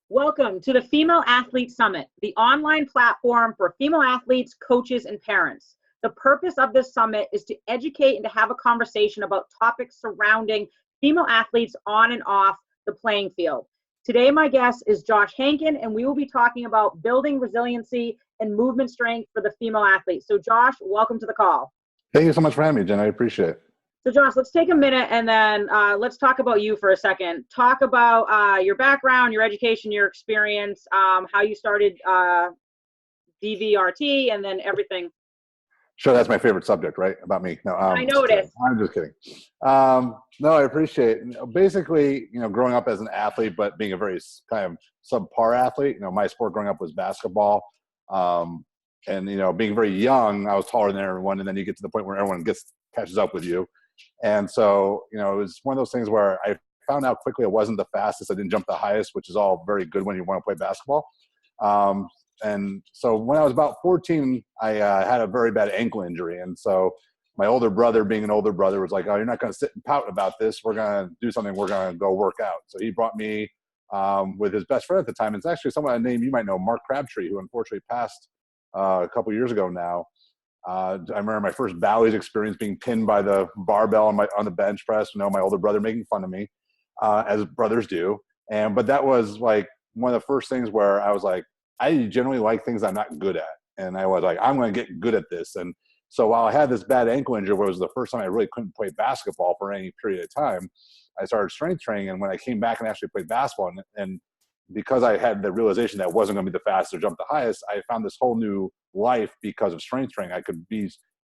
Welcome to the Female Athlete Summit, the online platform for female athletes, coaches, and parents. The purpose of this summit is to educate and to have a conversation about topics surrounding female athletes on and off the playing field. Today, my guest is Josh Henkin, and we will be talking about building resiliency and movement strength for the female athlete. So, Josh, welcome to the call. Thank you so much for having me, Jen. I appreciate it. So Josh, let's take a minute and then let's talk about you for a second. Talk about your background, your education, your experience, how you started DVRT, and then everything. Sure, that's my favorite subject, right? About me. No, I know it is. I'm just kidding. No, I appreciate it. Basically, growing up as an athlete, but being a very kind of subpar athlete. My sport growing up was basketball. And being very young, I was taller than everyone, and then you get to the point where everyone catches up with you. And so, it was one of those things where I found out quickly I wasn't the fastest. I didn't jump the highest, which is all very good when you want to play basketball. And so when I was about 14, I had a very bad ankle injury. And so my older brother, being an older brother, was like, "Oh, you're not going to sit and pout about this. We're going to do something. We're going to go work out." So he brought me with his best friend at the time. It's actually someone, a name you might know, Mark Crabtree, who unfortunately passed a couple years ago now. I remember my first Bally's experience being pinned by the barbell on the bench press. My older brother making fun of me, as brothers do. But that was like one of the first things where I was like, I generally like things I'm not good at. And I was like, I'm going to get good at this. And so while I had this bad ankle injury, where it was the first time I really couldn't play basketball for any period of time, I started strength training. And when I came back and actually played basketball, and because I had the realization that I wasn't going to be the fastest or jump the highest, I found this whole new life because of strength training.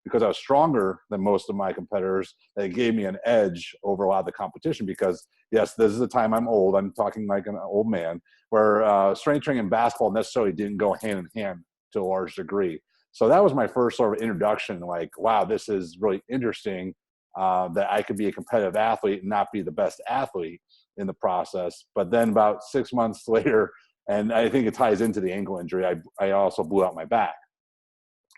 Because I was stronger than most of my competitors, that gave me an edge over a lot of the competition. Because yes, this is the time I'm old. I'm talking like an old man, where strength training and basketball necessarily didn't go hand in hand to a large degree. So that was my first sort of introduction. Like, wow, this is really interesting, that I could be a competitive athlete and not be the best athlete in the process. But then about 6 months later, and I think it ties into the ankle injury, I also blew out my back.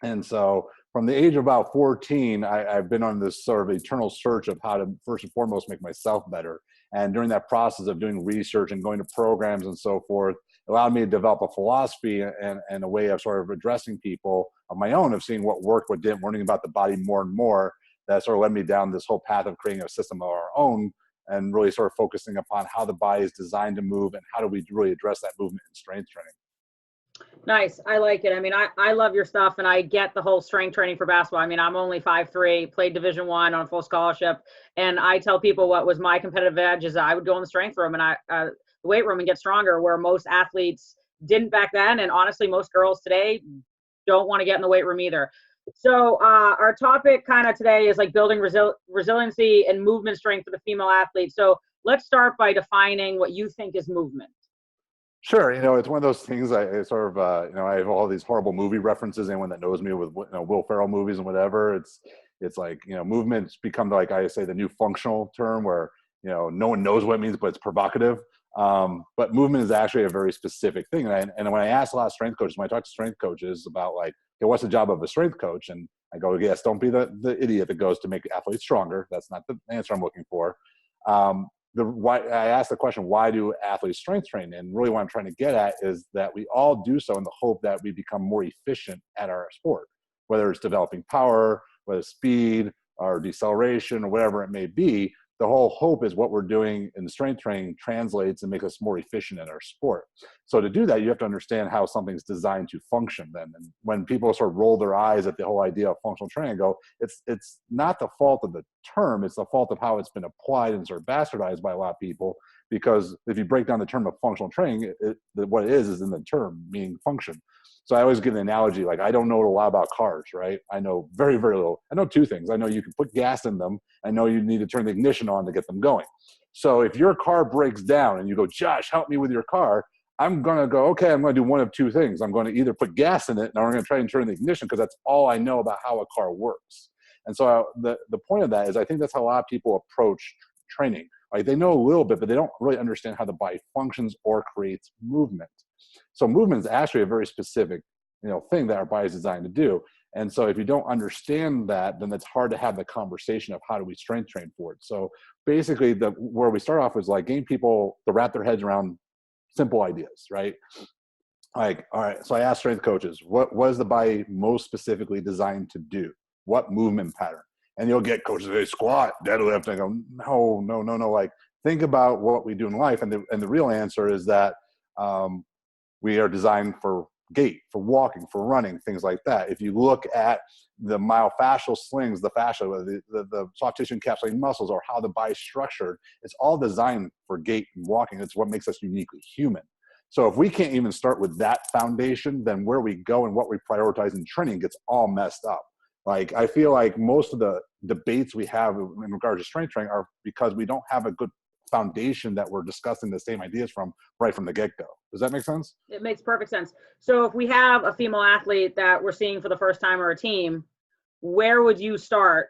And so from the age of about 14, I've been on this sort of eternal search of how to first and foremost make myself better. And during that process of doing research and going to programs and so forth, it allowed me to develop a philosophy and a way of sort of addressing people of my own, of seeing what worked, what didn't, learning about the body more and more. That sort of led me down this whole path of creating a system of our own, and really sort of focusing upon how the body is designed to move and how do we really address that movement in strength training. Nice. I like it. I mean, I love your stuff, and I get the whole strength training for basketball. I mean, I'm only 5'3", played Division I on full scholarship. And I tell people what was my competitive edge is I would go in the strength room and the weight room and get stronger, where most athletes didn't back then. And honestly, most girls today don't want to get in the weight room either. So our topic kind of today is like building resiliency and movement strength for the female athlete. So let's start by defining what you think is movement. Sure. It's one of those things I sort of, I have all these horrible movie references. Anyone that knows me with Will Ferrell movies and whatever, it's like, movement's become, like I say, the new functional term where, no one knows what it means, but it's provocative. But movement is actually a very specific thing. And when I ask a lot of strength coaches, when I talk to strength coaches about like, okay, what's the job of a strength coach? And I go, yes, don't be the idiot that goes to make athletes stronger. That's not the answer I'm looking for. Why I asked the question, why do athletes strength train? And really what I'm trying to get at is that we all do so in the hope that we become more efficient at our sport, whether it's developing power, whether it's speed or deceleration or whatever it may be. The whole hope is what we're doing in strength training translates and makes us more efficient at our sport. So to do that, you have to understand how something's designed to function then. And when people sort of roll their eyes at the whole idea of functional training, I go, it's not the fault of the term, it's the fault of how it's been applied and sort of bastardized by a lot of people. Because if you break down the term of functional training, what it is in the term, meaning function. So I always give an analogy, like I don't know a lot about cars, right? I know very, very little. I know two things. I know you can put gas in them. I know you need to turn the ignition on to get them going. So if your car breaks down and you go, Josh, help me with your car, I'm going to go, okay, I'm going to do one of two things. I'm going to either put gas in it and I'm going to try and turn the ignition because that's all I know about how a car works. And so the point of that is I think that's how a lot of people approach training. Like they know a little bit, but they don't really understand how the body functions or creates movement. So movement is actually a very specific, thing that our body is designed to do. And so if you don't understand that, then it's hard to have the conversation of how do we strength train for it. So basically where we start off was like getting people to wrap their heads around simple ideas, right? Like, all right, so I asked strength coaches, what is the body most specifically designed to do? What movement pattern? And you'll get coaches, they squat, deadlift. And I go, no. Like, think about what we do in life. And the real answer is that we are designed for gait, for walking, for running, things like that. If you look at the myofascial slings, the fascia, the soft tissue encapsulating muscles, or how the body's structured, it's all designed for gait and walking. It's what makes us uniquely human. So if we can't even start with that foundation, then where we go and what we prioritize in training gets all messed up. Like, I feel like most of the debates we have in regards to strength training are because we don't have a good foundation that we're discussing the same ideas from right from the get-go. Does that make sense? It makes perfect sense. So if we have a female athlete that we're seeing for the first time or a team, where would you start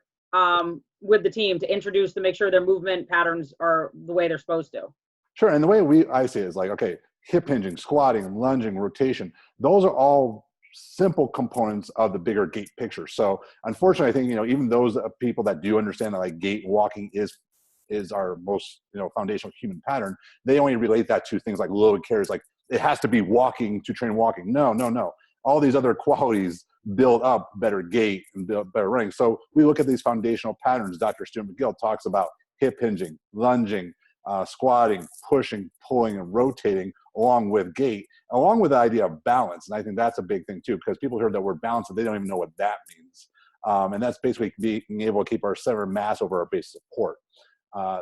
with the team to introduce to make sure their movement patterns are the way they're supposed to? Sure. And the way I see it is like, okay, hip hinging, squatting, lunging, rotation, those are all simple components of the bigger gait picture. So unfortunately, I think, even those people that do understand that like gait walking is our most, foundational human pattern, they only relate that to things like load carries, like it has to be walking to train walking. No. All these other qualities build up better gait and build better running. So we look at these foundational patterns. Dr. Stuart McGill talks about hip hinging, lunging, squatting, pushing, pulling, and rotating, along with gait, along with the idea of balance. And I think that's a big thing too, because people hear that word balance and they don't even know what that means. And that's basically being able to keep our center of mass over our base support.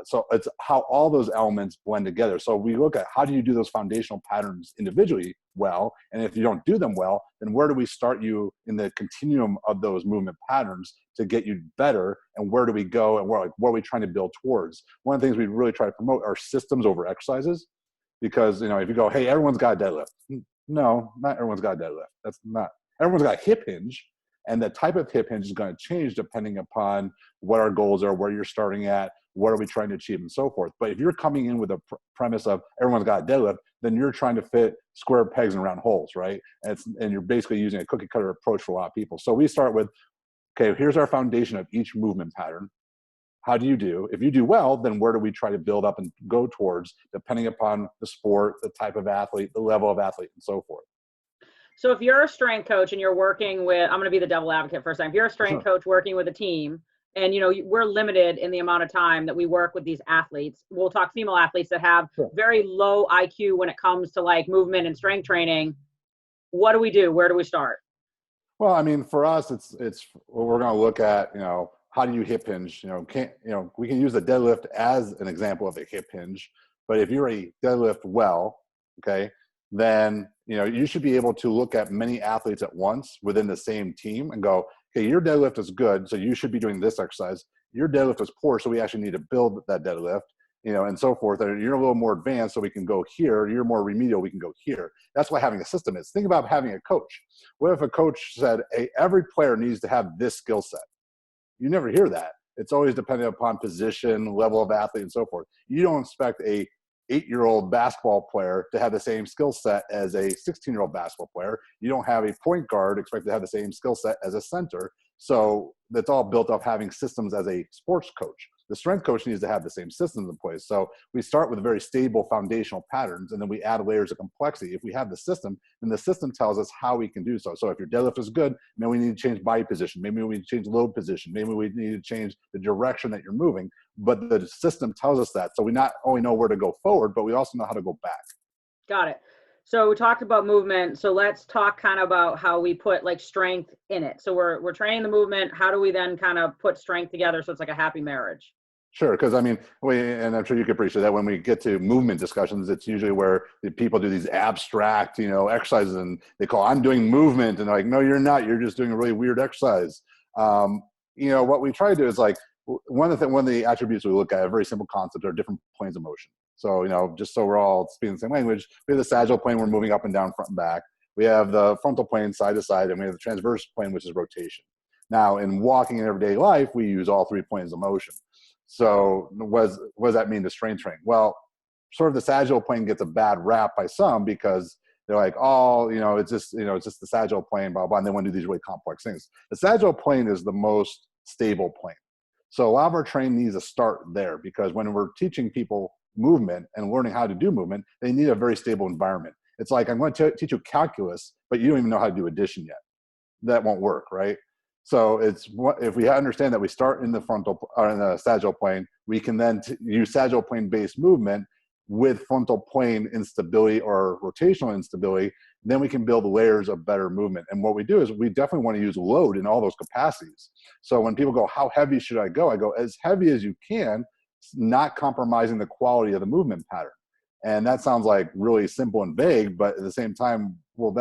So it's how all those elements blend together. So we look at how do you do those foundational patterns individually well, and if you don't do them well, then where do we start you in the continuum of those movement patterns to get you better, and where do we go, and what are we trying to build towards? One of the things we really try to promote are systems over exercises, because if you go, hey, everyone's got a deadlift. No, not everyone's got a deadlift. That's not. Everyone's got a hip hinge, and the type of hip hinge is going to change depending upon what our goals are, where you're starting at, what are we trying to achieve, and so forth. But if you're coming in with a premise of everyone's got a deadlift, then you're trying to fit square pegs in round holes, right? And you're basically using a cookie cutter approach for a lot of people. So we start with, okay, here's our foundation of each movement pattern. How do you do? If you do well, then where do we try to build up and go towards, depending upon the sport, the type of athlete, the level of athlete, and so forth. So if you're a strength coach and you're working with, I'm going to be the devil advocate for a second. If you're a strength coach working with a team, and we're limited in the amount of time that we work with these athletes. We'll talk female athletes that have very low IQ when it comes to like movement and strength training. What do we do? Where do we start? Well, I mean, for us, it's we're going to look at, how do you hip hinge? We can use the deadlift as an example of a hip hinge, but if you're a deadlift well, okay, then you should be able to look at many athletes at once within the same team and go, okay, your deadlift is good, so you should be doing this exercise. Your deadlift is poor, so we actually need to build that deadlift, and so forth. And you're a little more advanced, so we can go here. You're more remedial, we can go here. That's what having a system is. Think about having a coach. What if a coach said, hey, every player needs to have this skill set? You never hear that. It's always dependent upon position, level of athlete, and so forth. You don't expect a 8-year-old basketball player to have the same skill set as a 16-year-old basketball player. You don't have a point guard expected to have the same skill set as a center. So that's all built up having systems as a sports coach. The strength coach needs to have the same systems in place. So we start with very stable foundational patterns, and then we add layers of complexity. If we have the system, then the system tells us how we can do so. So if your deadlift is good, maybe we need to change body position. Maybe we need to change load position. Maybe we need to change the direction that you're moving. But the system tells us that. So we not only know where to go forward, but we also know how to go back. Got it. So we talked about movement. So let's talk kind of about how we put like strength in it. So we're training the movement. How do we then kind of put strength together so it's like a happy marriage? Sure, because I mean, and I'm sure you can appreciate that when we get to movement discussions, it's usually where the people do these abstract, exercises, and they call, I'm doing movement, and they're like, no, you're not. You're just doing a really weird exercise. What we try to do is like one of the attributes we look at, a very simple concept, are different planes of motion. So just so we're all speaking the same language, we have the sagittal plane, we're moving up and down, front and back. We have the frontal plane, side to side, and we have the transverse plane, which is rotation. Now, in walking in everyday life, we use all three planes of motion. So what does that mean to strength training? Well, sort of the sagittal plane gets a bad rap by some because they're like, it's just the sagittal plane, blah, blah, and they want to do these really complex things. The sagittal plane is the most stable plane. So a lot of our training needs to start there, because when we're teaching people movement and learning how to do movement, they need a very stable environment. It's like, I'm going to teach you calculus, but you don't even know how to do addition yet. That won't work, right? So if we understand that we start in the frontal or in the sagittal plane, we can then use sagittal plane based movement with frontal plane instability or rotational instability. Then we can build layers of better movement. And what we do is we definitely want to use load in all those capacities. So when people go, how heavy should I go? I go as heavy as you can, not compromising the quality of the movement pattern. And that sounds like really simple and vague, but at the same time, well,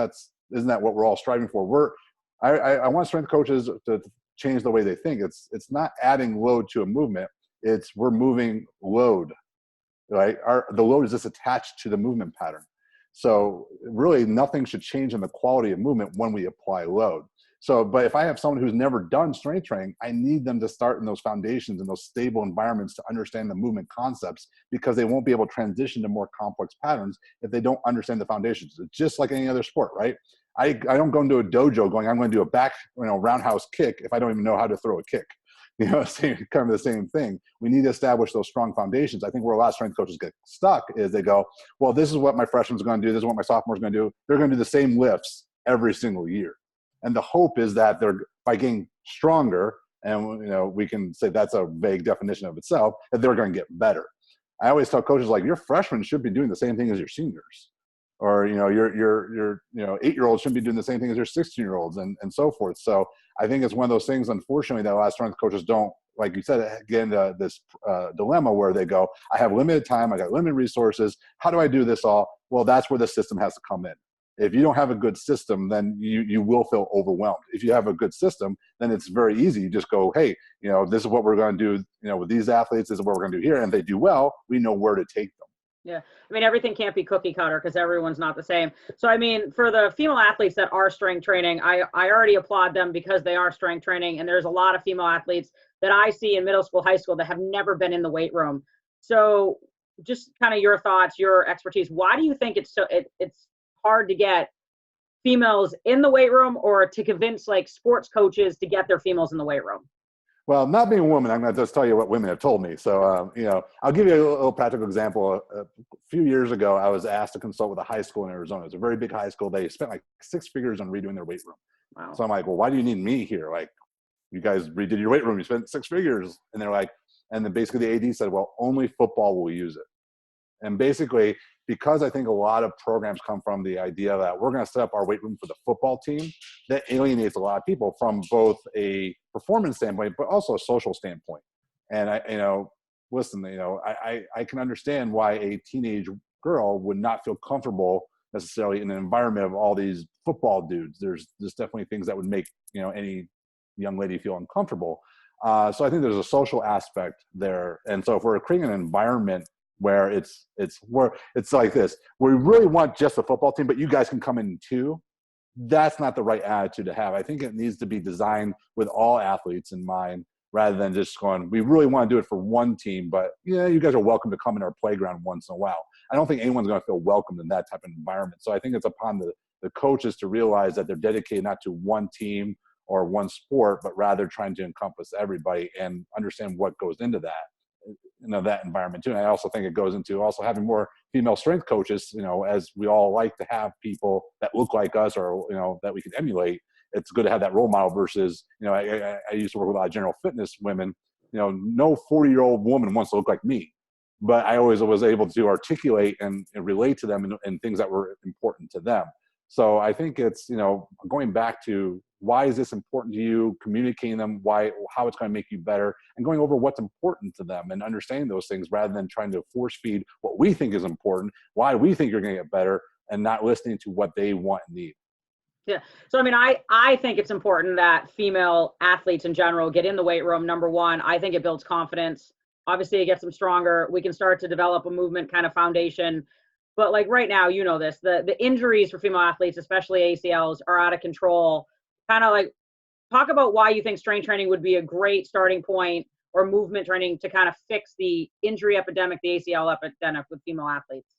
isn't that what we're all striving for? I want strength coaches to change the way they think. It's not adding load to a movement. It's we're moving load, right? The load is just attached to the movement pattern. So really nothing should change in the quality of movement when we apply load. So, but if I have someone who's never done strength training, I need them to start in those foundations and those stable environments to understand the movement concepts, because they won't be able to transition to more complex patterns if they don't understand the foundations. It's just like any other sport, right? I don't go into a dojo going, I'm going to do a back, roundhouse kick if I don't even know how to throw a kick. Kind of the same thing. We need to establish those strong foundations. I think where a lot of strength coaches get stuck is they go, well, this is what my freshman's going to do. This is what my sophomore's going to do. They're going to do the same lifts every single year. And the hope is that they're, by getting stronger, and we can say that's a vague definition of itself, that they're going to get better. I always tell coaches, like, your freshmen should be doing the same thing as your seniors. Or, your 8-year-olds shouldn't be doing the same thing as your 16-year-olds and so forth. So I think it's one of those things, unfortunately, that a lot of strength coaches don't, like you said, get into this dilemma where they go, I have limited time, I got limited resources. How do I do this all? Well, that's where the system has to come in. If you don't have a good system, then you will feel overwhelmed. If you have a good system, then it's very easy. You just go, hey, this is what we're going to do, with these athletes, this is what we're going to do here. And if they do well, we know where to take them. Yeah. I mean, everything can't be cookie cutter because everyone's not the same. So, I mean, for the female athletes that are strength training, I already applaud them because they are strength training. And there's a lot of female athletes that I see in middle school, high school that have never been in the weight room. So just kind of your thoughts, your expertise. Why do you think it's hard to get females in the weight room, or to convince like sports coaches to get their females in the weight room? Well, not being a woman, I'm going to just tell you what women have told me. So, I'll give you a little practical example. A few years ago, I was asked to consult with a high school in Arizona. It's a very big high school. They spent like 6 figures on redoing their weight room. Wow. So I'm like, well, why do you need me here? Like, you guys redid your weight room. You spent 6 figures. And they're like, and then basically the AD said, well, only football will use it. And basically, because I think a lot of programs come from the idea that we're going to set up our weight room for the football team, that alienates a lot of people from both a performance standpoint, but also a social standpoint. And I can understand why a teenage girl would not feel comfortable necessarily in an environment of all these football dudes. There's definitely things that would make, any young lady feel uncomfortable. So I think there's a social aspect there. And so if we're creating an environment where it's like this, we really want just a football team, but you guys can come in too, that's not the right attitude to have. I think it needs to be designed with all athletes in mind, rather than just going, we really want to do it for one team, but you guys are welcome to come in our playground once in a while. I don't think anyone's going to feel welcomed in that type of environment. So I think it's upon the coaches to realize that they're dedicated not to one team or one sport, but rather trying to encompass everybody and understand what goes into that. That environment too. And I also think it goes into also having more female strength coaches, as we all like to have people that look like us or, that we can emulate. It's good to have that role model versus, I used to work with a lot of general fitness women, no 40-year-old woman wants to look like me, but I always was able to articulate and relate to them and things that were important to them. So I think it's, going back to why is this important to you, communicating them, how it's going to make you better, and going over what's important to them and understanding those things rather than trying to force feed what we think is important, why we think you're going to get better, and not listening to what they want and need. Yeah. So, I mean, I think it's important that female athletes in general get in the weight room. Number one, I think it builds confidence. Obviously, it gets them stronger. We can start to develop a movement kind of foundation. But like right now, the injuries for female athletes, especially ACLs, are out of control. Kind of like talk about why you think strength training would be a great starting point, or movement training, to kind of fix the injury epidemic, the ACL epidemic with female athletes.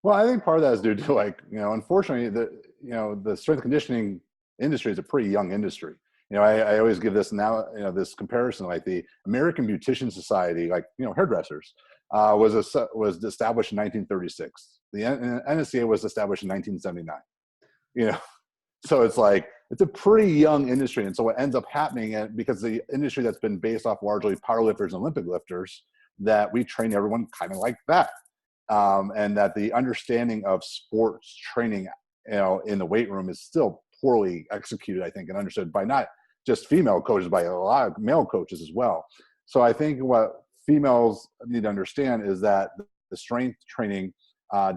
Well, I think part of that is due to unfortunately, the strength conditioning industry is a pretty young industry. I always give this this comparison, like the American Beautician Society, like, hairdressers. was established in 1936. The NSCA was established in 1979. You know, so it's like, it's a pretty young industry. And so what ends up happening, and because the industry that's been based off largely powerlifters and Olympic lifters, that we train everyone kind of like that. And that the understanding of sports training, in the weight room is still poorly executed, I think, and understood by not just female coaches, by a lot of male coaches as well. So I think what females need to understand is that the strength training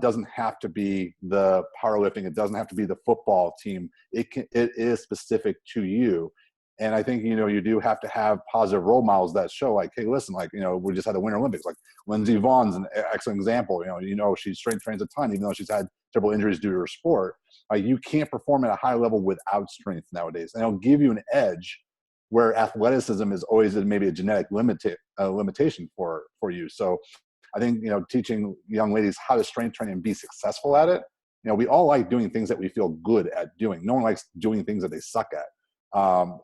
doesn't have to be the powerlifting. It doesn't have to be the football team. It is specific to you. And I think, you do have to have positive role models that show, like, hey, listen, like, we just had the Winter Olympics. Like, Lindsey Vaughn's an excellent example. She strength trains a ton, even though she's had several injuries due to her sport. You can't perform at a high level without strength nowadays. And it'll give you an edge where athleticism is always maybe a genetic limitation for you. So I think, teaching young ladies how to strength train and be successful at it. We all like doing things that we feel good at doing. No one likes doing things that they suck at.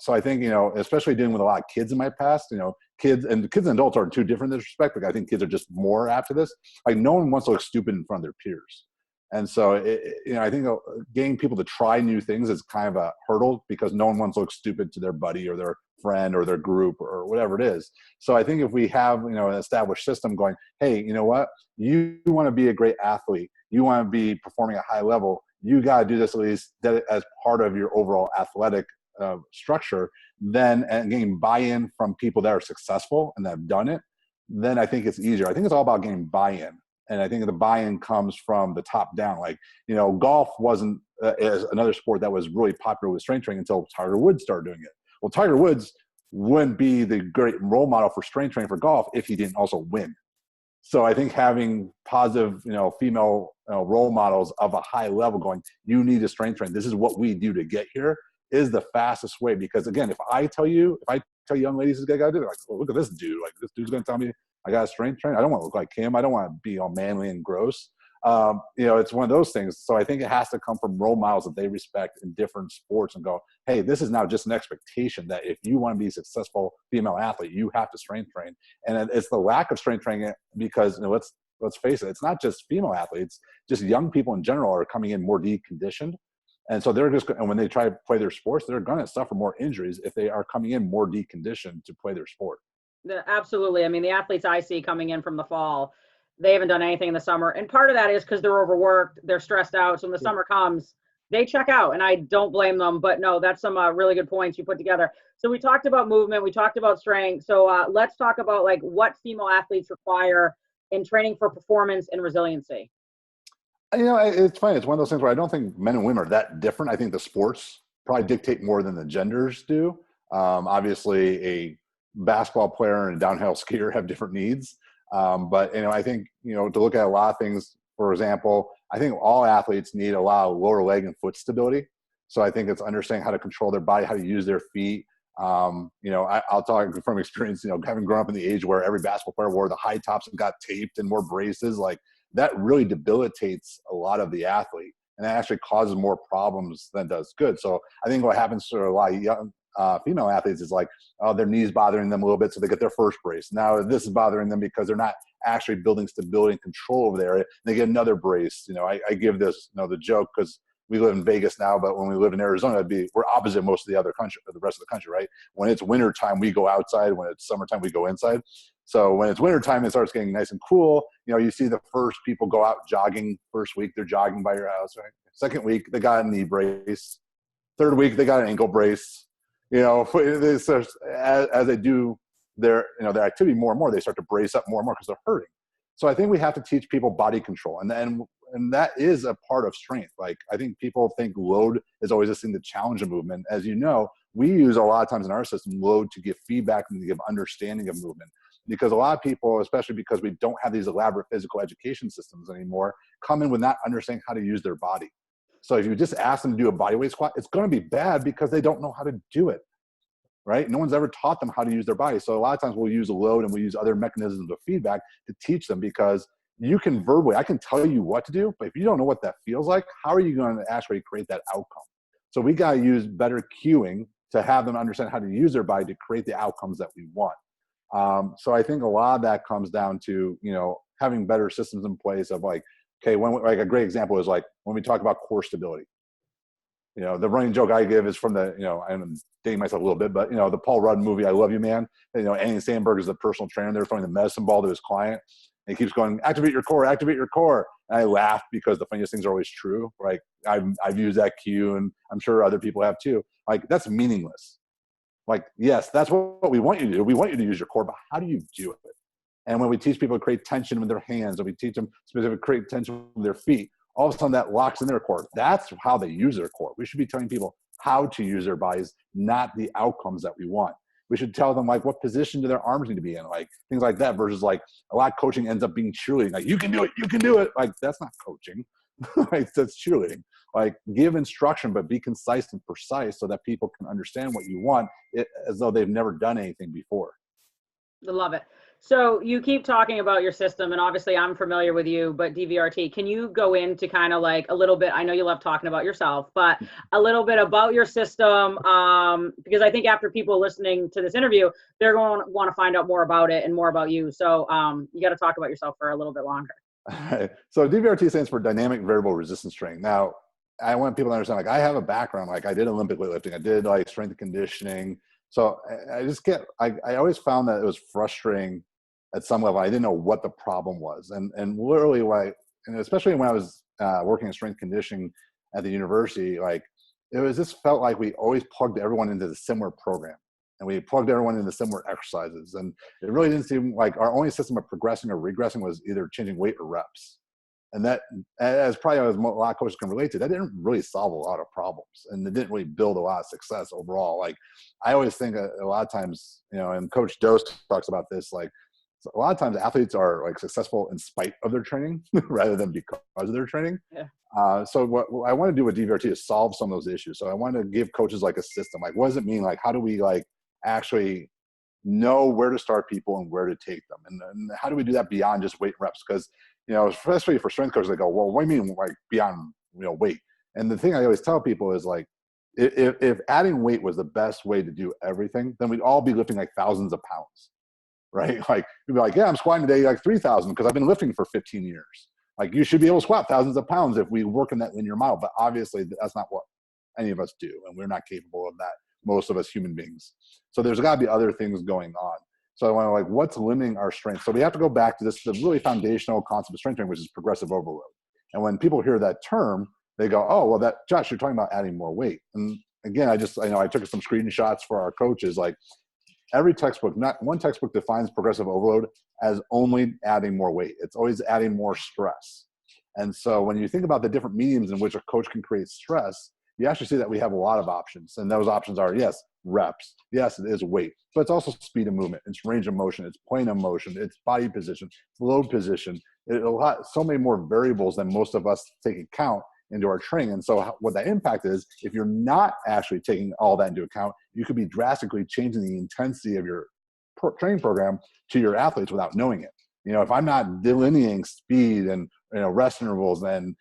So I think, especially dealing with a lot of kids in my past, kids and adults are two different in this respect. Like, I think kids are just more apt to this. Like, no one wants to look stupid in front of their peers. And so, I think getting people to try new things is kind of a hurdle, because no one wants to look stupid to their buddy or their friend or their group or whatever it is. So I think if we have, an established system going, hey, you know what, you want to be a great athlete, you want to be performing at a high level, you got to do this at least as part of your overall athletic structure, then, and getting buy-in from people that are successful and that have done it, then I think it's easier. I think it's all about getting buy-in. And I think the buy-in comes from the top down. Like, golf wasn't as another sport that was really popular with strength training until Tiger Woods started doing it. Well, Tiger Woods wouldn't be the great role model for strength training for golf if he didn't also win. So I think having positive, female role models of a high level going, you need to strength train, this is what we do to get here, is the fastest way. Because again, if I tell young ladies this guy got to do it, like, well, look at this dude. Like, this dude's going to tell me I got to strength train. I don't want to look like him. I don't want to be all manly and gross. It's one of those things. So I think it has to come from role models that they respect in different sports and go, hey, this is now just an expectation that if you want to be a successful female athlete, you have to strength train. And it's the lack of strength training, because let's face it, it's not just female athletes, just young people in general are coming in more deconditioned. And so and when they try to play their sports, they're going to suffer more injuries if they are coming in more deconditioned to play their sport. Absolutely. I mean, the athletes I see coming in from the fall, they haven't done anything in the summer. And part of that is because they're overworked, they're stressed out. So when the summer comes, they check out, and I don't blame them. But no, that's some really good points you put together. So we talked about movement, we talked about strength. So let's talk about like what female athletes require in training for performance and resiliency. It's funny. It's one of those things where I don't think men and women are that different. I think the sports probably dictate more than the genders do. Obviously, a basketball player and a downhill skier have different needs. But I think, to look at a lot of things, for example, I think all athletes need a lot of lower leg and foot stability. So I think it's understanding how to control their body, how to use their feet. I'll talk from experience, having grown up in the age where every basketball player wore the high tops and got taped and wore braces, like that really debilitates a lot of the athlete. And that actually causes more problems than does good. So I think what happens to a lot of young female athletes is like, their knees bothering them a little bit, so they get their first brace. Now this is bothering them because they're not actually building stability and control over there. They get another brace. I give this, the joke, because we live in Vegas now, but when we live in Arizona, we're opposite most of the rest of the country, right? When it's winter time, we go outside. When it's summertime, we go inside. So when it's winter time, it starts getting nice and cool. You see the first people go out jogging. First week, they're jogging by your house, right? Second week, they got a knee brace. Third week, they got an ankle brace. As they do their activity more and more, they start to brace up more and more because they're hurting. So I think we have to teach people body control, and that is a part of strength. Like, I think people think load is always this thing to challenge a movement. As you know, we use a lot of times in our system load to give feedback and to give understanding of movement. Because a lot of people, especially because we don't have these elaborate physical education systems anymore, come in with not understanding how to use their body. So if you just ask them to do a bodyweight squat, it's going to be bad because they don't know how to do it, right? No one's ever taught them how to use their body. So a lot of times we'll use a load and we'll use other mechanisms of feedback to teach them, because you can verbally, I can tell you what to do, but if you don't know what that feels like, how are you going to actually create that outcome? So we got to use better cueing to have them understand how to use their body to create the outcomes that we want. So I think a lot of that comes down to, having better systems in place of like, okay, like a great example is like when we talk about core stability. The running joke I give is from I'm dating myself a little bit, but the Paul Rudd movie, I Love You, Man. Andy Sandberg is the personal trainer. They're throwing the medicine ball to his client. And he keeps going, activate your core, activate your core. And I laugh because the funniest things are always true. Like I've used that cue, and I'm sure other people have too. Like that's meaningless. Like, yes, that's what we want you to do. We want you to use your core, but how do you do it? And when we teach people to create tension with their hands, or we teach them specifically to create tension with their feet, all of a sudden that locks in their core. That's how they use their core. We should be telling people how to use their bodies, not the outcomes that we want. We should tell them like what position do their arms need to be in, like things like that, versus like a lot of coaching ends up being cheerleading. Like, you can do it, you can do it. Like, that's not coaching. Like, that's cheerleading. Like, give instruction, but be concise and precise so that people can understand what you want, as though they've never done anything before. I love it. So you keep talking about your system, and obviously I'm familiar with you, but DVRT, can you go into kind of like a little bit, I know you love talking about yourself, but a little bit about your system, because I think after people listening to this interview, they're going to want to find out more about it and more about you. So you got to talk about yourself for a little bit longer. All right. So DVRT stands for Dynamic Variable Resistance Training. Now, I want people to understand, like, I have a background, like I did Olympic weightlifting, I did like strength and conditioning. So I always found that it was frustrating at some level. I didn't know what the problem was. And literally and especially when I was working in strength conditioning at the university, like just felt like we always plugged everyone into the similar program, and we plugged everyone into similar exercises. And it really didn't seem like our only system of progressing or regressing was either changing weight or reps. And that, as probably as a lot of coaches can relate to, that didn't really solve a lot of problems, and it didn't really build a lot of success overall. Like, I always think a lot of times, and Coach Dose talks about this, like, a lot of times athletes are like successful in spite of their training rather than because of their training. Yeah. So what I want to do with DVRT is solve some of those issues. So I want to give coaches like a system. Like, what does it mean? Like, how do we like actually know where to start people and where to take them? And how do we do that beyond just weight reps? Because, especially for strength coaches, they go, well, what do you mean like beyond, weight? And the thing I always tell people is like, if adding weight was the best way to do everything, then we'd all be lifting like thousands of pounds, right? Like, you'd be like, yeah, I'm squatting today like 3,000 because I've been lifting for 15 years. Like, you should be able to squat thousands of pounds if we work in that linear model. But obviously that's not what any of us do, and we're not capable of that, most of us human beings. So there's got to be other things going on. So I want to like, what's limiting our strength? So we have to go back to the really foundational concept of strength training, which is progressive overload. And when people hear that term, they go, oh, well, Josh, you're talking about adding more weight. And again, I took some screenshots for our coaches. Like, every textbook, not one textbook defines progressive overload as only adding more weight. It's always adding more stress. And so when you think about the different mediums in which a coach can create stress, you actually see that we have a lot of options. And those options are, yes, reps. Yes, it is weight, but it's also speed of movement. It's range of motion. It's plane of motion. It's body position. It's load position. So many more variables than most of us take account into our training. And so what that impact is, if you're not actually taking all that into account, you could be drastically changing the intensity of your training program to your athletes without knowing it. If I'm not delineating speed and rest intervals and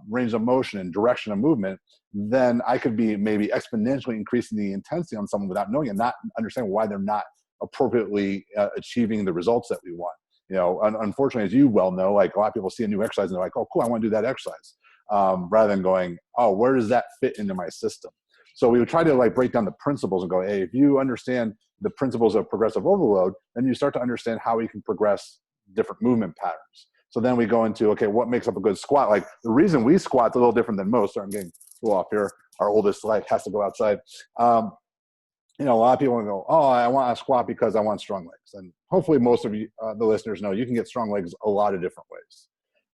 range of motion and direction of movement, then I could be maybe exponentially increasing the intensity on someone without knowing it, not understanding why they're not appropriately achieving the results that we want. Unfortunately, as you well know, like, a lot of people see a new exercise and they're like, oh, cool, I want to do that exercise. Rather than going, oh, where does that fit into my system? So we would try to like break down the principles and go, hey, if you understand the principles of progressive overload, then you start to understand how we can progress different movement patterns. So then we go into, okay, what makes up a good squat? Like, the reason we squat is a little different than most. So I'm getting a little off here. Our oldest has to go outside. A lot of people go, oh, I want to squat because I want strong legs. And hopefully most of you, the listeners, know you can get strong legs a lot of different ways.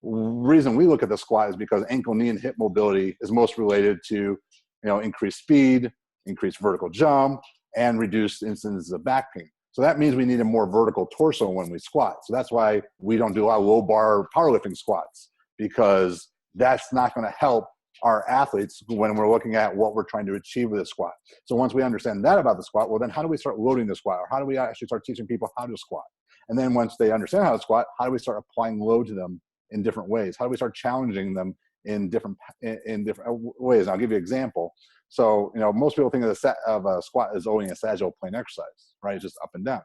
Reason we look at the squat is because ankle, knee, and hip mobility is most related to, increased speed, increased vertical jump, and reduced incidence of back pain. So that means we need a more vertical torso when we squat. So that's why we don't do a lot of low bar powerlifting squats, because that's not going to help our athletes when we're looking at what we're trying to achieve with the squat. So once we understand that about the squat, well, then how do we start loading the squat? Or how do we actually start teaching people how to squat? And then once they understand how to squat, how do we start applying load to them in different ways? How do we start challenging them in different ways? And I'll give you an example. So, most people think of a squat as only a sagittal plane exercise, right? It's just up and down.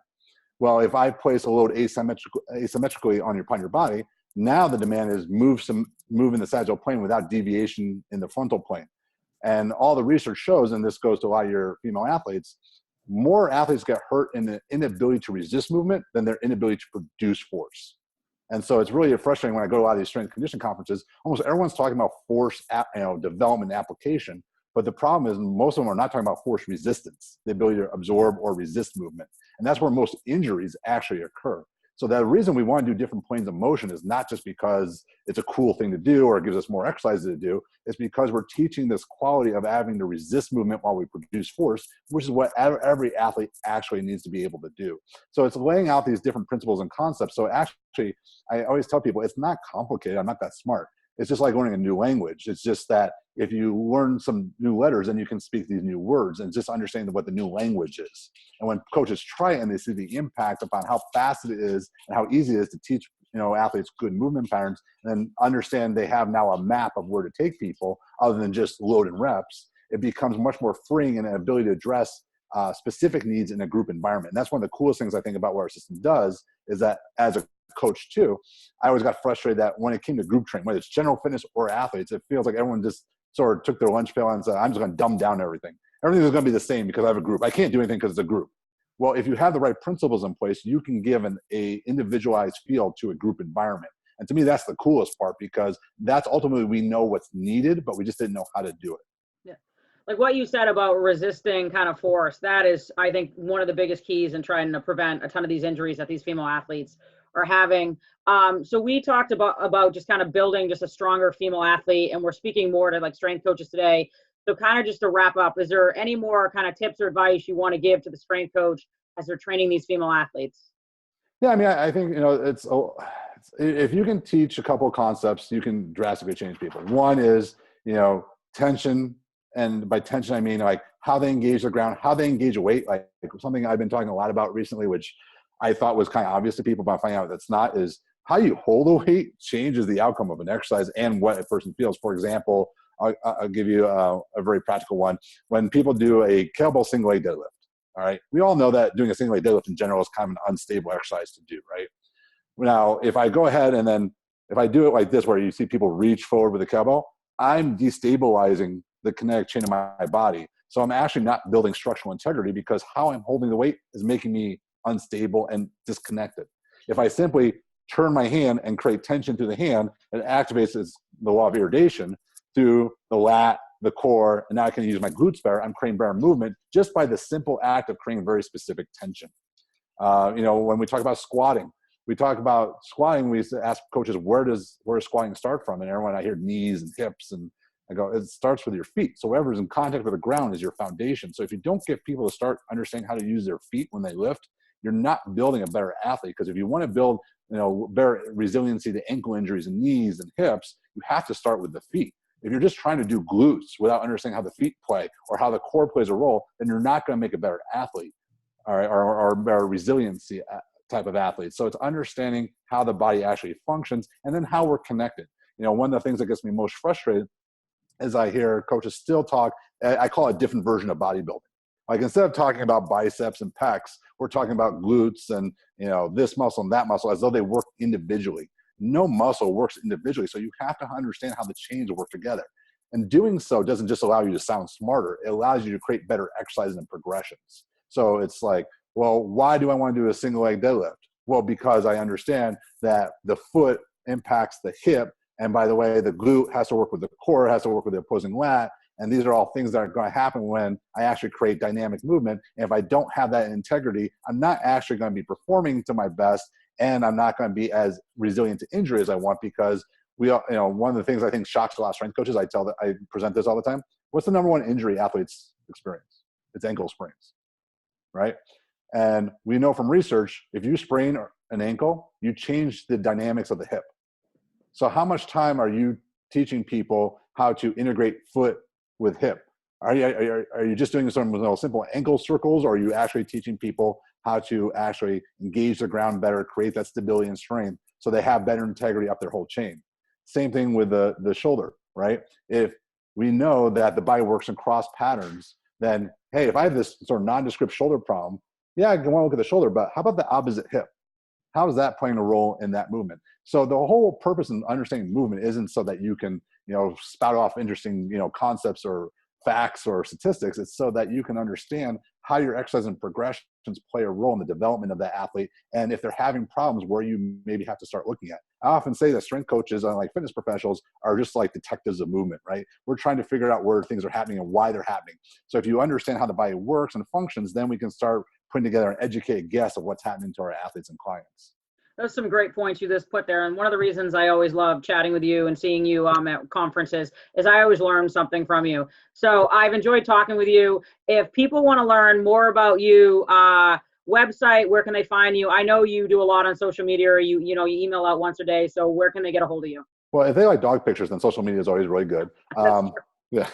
Well, if I place a load asymmetrically on your body, now the demand is move in the sagittal plane without deviation in the frontal plane. And all the research shows, and this goes to a lot of your female athletes, more athletes get hurt in the inability to resist movement than their inability to produce force. And so it's really frustrating when I go to a lot of these strength and conditioning conferences. Almost everyone's talking about force, development and application. But the problem is most of them are not talking about force resistance, the ability to absorb or resist movement. And that's where most injuries actually occur. So the reason we want to do different planes of motion is not just because it's a cool thing to do or it gives us more exercises to do. It's because we're teaching this quality of having to resist movement while we produce force, which is what every athlete actually needs to be able to do. So it's laying out these different principles and concepts. So actually, I always tell people it's not complicated. I'm not that smart. It's just like learning a new language. It's just that if you learn some new letters, then you can speak these new words and just understand what the new language is. And when coaches try it and they see the impact upon how fast it is and how easy it is to teach, athletes good movement patterns, and then understand they have now a map of where to take people other than just load and reps, it becomes much more freeing and an ability to address specific needs in a group environment. And that's one of the coolest things I think about what our system does is that as a coach too, I always got frustrated that when it came to group training, whether it's general fitness or athletes, it feels like everyone just sort of took their lunch pail and said, I'm just going to dumb down everything. Everything is going to be the same because I have a group. I can't do anything because it's a group. Well, if you have the right principles in place, you can give an individualized feel to a group environment. And to me, that's the coolest part because that's ultimately we know what's needed, but we just didn't know how to do it. Yeah. Like what you said about resisting kind of force, that is, I think, one of the biggest keys in trying to prevent a ton of these injuries that these female athletes are having. So we talked about just kind of building just a stronger female athlete, and we're speaking more to like strength coaches today. So kind of just to wrap up, is there any more kind of tips or advice you want to give to the strength coach as they're training these female athletes? Yeah, I mean, I think, if you can teach a couple of concepts, you can drastically change people. One is, tension. And by tension, I mean like how they engage the ground, how they engage a weight. Like something I've been talking a lot about recently, which I thought was kind of obvious to people, but I'm finding out that's not, is how you hold a weight changes the outcome of an exercise and what a person feels. For example, I'll give you a very practical one. When people do a kettlebell single leg deadlift, all right, we all know that doing a single leg deadlift in general is kind of an unstable exercise to do, right? Now, if I go ahead and then if I do it like this, where you see people reach forward with a kettlebell, I'm destabilizing the kinetic chain of my body. So I'm actually not building structural integrity because how I'm holding the weight is making me unstable and disconnected. If I simply turn my hand and create tension through the hand, it activates the law of irradiation through the lat, the core, and now I can use my glutes better. I'm creating better movement just by the simple act of creating very specific tension. When we talk about squatting, we used to ask coaches, where does squatting start from? And everyone, I hear knees and hips, and I go, it starts with your feet. So whatever's in contact with the ground is your foundation. So if you don't get people to start understanding how to use their feet when they lift, you're not building a better athlete. Because if you want to build, better resiliency to ankle injuries and knees and hips, you have to start with the feet. If you're just trying to do glutes without understanding how the feet play or how the core plays a role, then you're not going to make a better athlete, all right, or better resiliency type of athlete. So it's understanding how the body actually functions and then how we're connected. One of the things that gets me most frustrated is I hear coaches still talk, I call it a different version of bodybuilding. Like instead of talking about biceps and pecs, we're talking about glutes and this muscle and that muscle as though they work individually. No muscle works individually, so you have to understand how the chains work together. And doing so doesn't just allow you to sound smarter, it allows you to create better exercises and progressions. So it's like, well, why do I want to do a single leg deadlift? Well, because I understand that the foot impacts the hip, and by the way, the glute has to work with the core, has to work with the opposing lat, and these are all things that are going to happen when I actually create dynamic movement. And if I don't have that integrity, I'm not actually going to be performing to my best, and I'm not going to be as resilient to injury as I want, because one of the things I think shocks a lot of strength coaches, I present this all the time. What's the number one injury athletes experience? It's ankle sprains, right? And we know from research, if you sprain an ankle, you change the dynamics of the hip. So how much time are you teaching people how to integrate foot with hip? Are you just doing some simple ankle circles, or are you actually teaching people how to actually engage the ground better, create that stability and strength so they have better integrity up their whole chain? Same thing with the shoulder, right? If we know that the body works in cross patterns, then, hey, if I have this sort of nondescript shoulder problem, yeah, I want to look at the shoulder, but how about the opposite hip? How is that playing a role in that movement? So the whole purpose in understanding movement isn't so that you can, spout off interesting, concepts or facts or statistics. It's so that you can understand how your exercise and progressions play a role in the development of that athlete. And if they're having problems, where you maybe have to start looking at. I often say that strength coaches and like fitness professionals are just like detectives of movement, right? We're trying to figure out where things are happening and why they're happening. So if you understand how the body works and functions, then we can start putting together an educated guess of what's happening to our athletes and clients. Those are some great points you just put there. And one of the reasons I always love chatting with you and seeing you at conferences is I always learn something from you. So I've enjoyed talking with you. If people want to learn more about you, website, where can they find you? I know you do a lot on social media, or you email out once a day. So where can they get a hold of you? Well, if they like dog pictures, then social media is always really good. Yeah.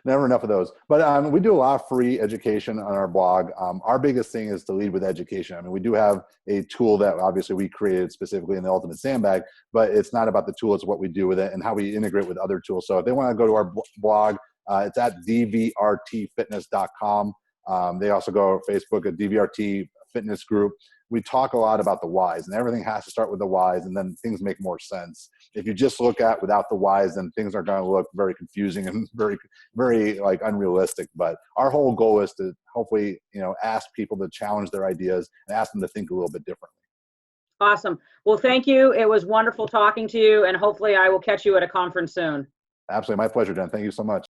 Never enough of those. But we do a lot of free education on our blog. Our biggest thing is to lead with education. I mean, we do have a tool that obviously we created specifically in the Ultimate Sandbag, but it's not about the tool, it's what we do with it and how we integrate with other tools. So if they want to go to our blog, it's at dvrtfitness.com. They also go to Facebook at DVRT Fitness Group. We talk a lot about the whys, and everything has to start with the whys, and then things make more sense. If you just look at without the whys, then things are going to look very confusing and very, very like unrealistic. But our whole goal is to hopefully, ask people to challenge their ideas and ask them to think a little bit differently. Awesome. Well, thank you. It was wonderful talking to you, and hopefully I will catch you at a conference soon. Absolutely. My pleasure, Dan. Thank you so much.